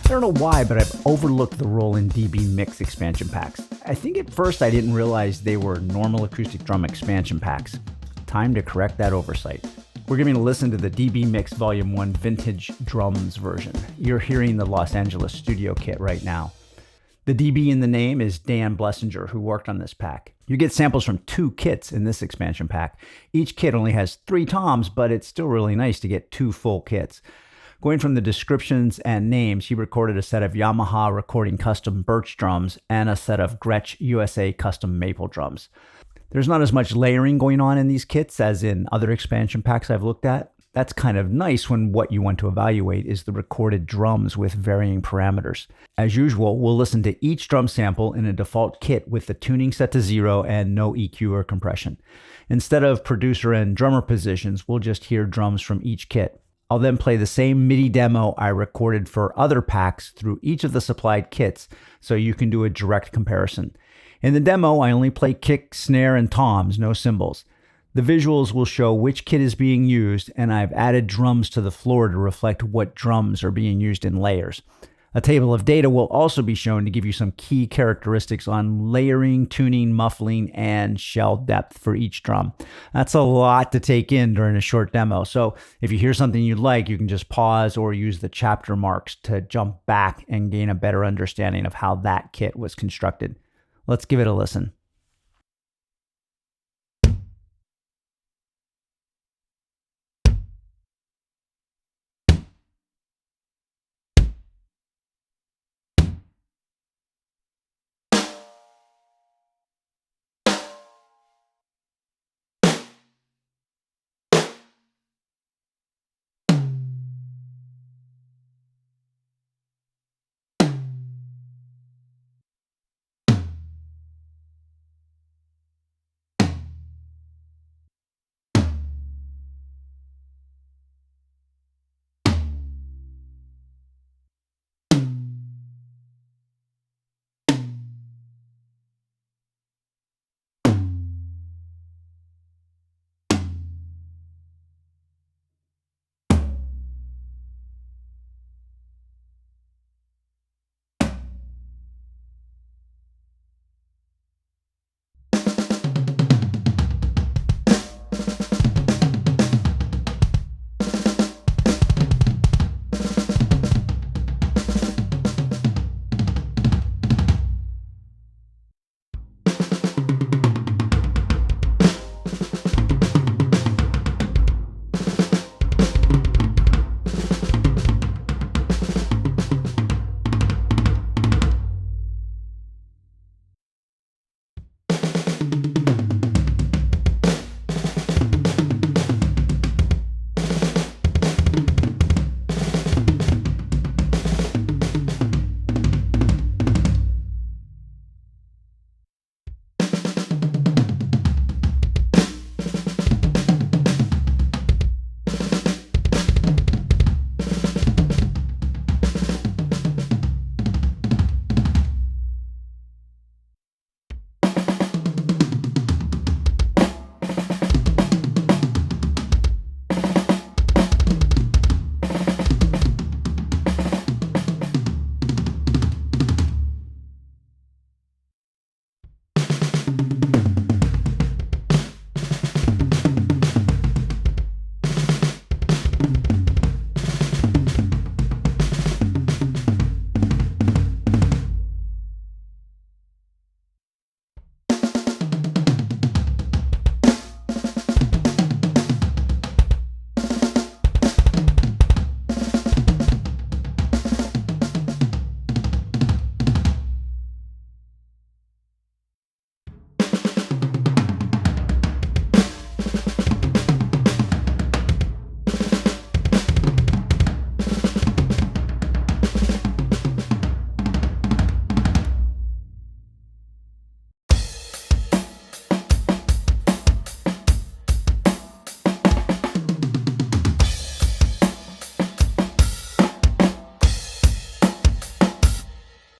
I don't know why, but I've overlooked the Roland DBMIX expansion packs. I think at first I didn't realize they were normal acoustic drum expansion packs. Time to correct that oversight. We're giving a listen to the DBMIX Volume 1 Vintage Drums version. You're hearing the Los Angeles studio kit right now. The DB in the name is Dan Blessinger, who worked on this pack. You get samples from 2 kits in this expansion pack. Each kit only has 3 toms, but it's still really nice to get 2 full kits. Going from the descriptions and names, he recorded a set of Yamaha Recording Custom Birch drums and a set of Gretsch USA Custom Maple drums. There's not as much layering going on in these kits as in other expansion packs I've looked at. That's kind of nice when what you want to evaluate is the recorded drums with varying parameters. As usual, we'll listen to each drum sample in a default kit with the tuning set to 0 and no EQ or compression. Instead of producer and drummer positions, we'll just hear drums from each kit. I'll then play the same MIDI demo I recorded for other packs through each of the supplied kits so you can do a direct comparison. In the demo, I only play kick, snare, and toms, no cymbals. The visuals will show which kit is being used, and I've added drums to the floor to reflect what drums are being used in layers. A table of data will also be shown to give you some key characteristics on layering, tuning, muffling, and shell depth for each drum. That's a lot to take in during a short demo, so if you hear something you like, you can just pause or use the chapter marks to jump back and gain a better understanding of how that kit was constructed. Let's give it a listen.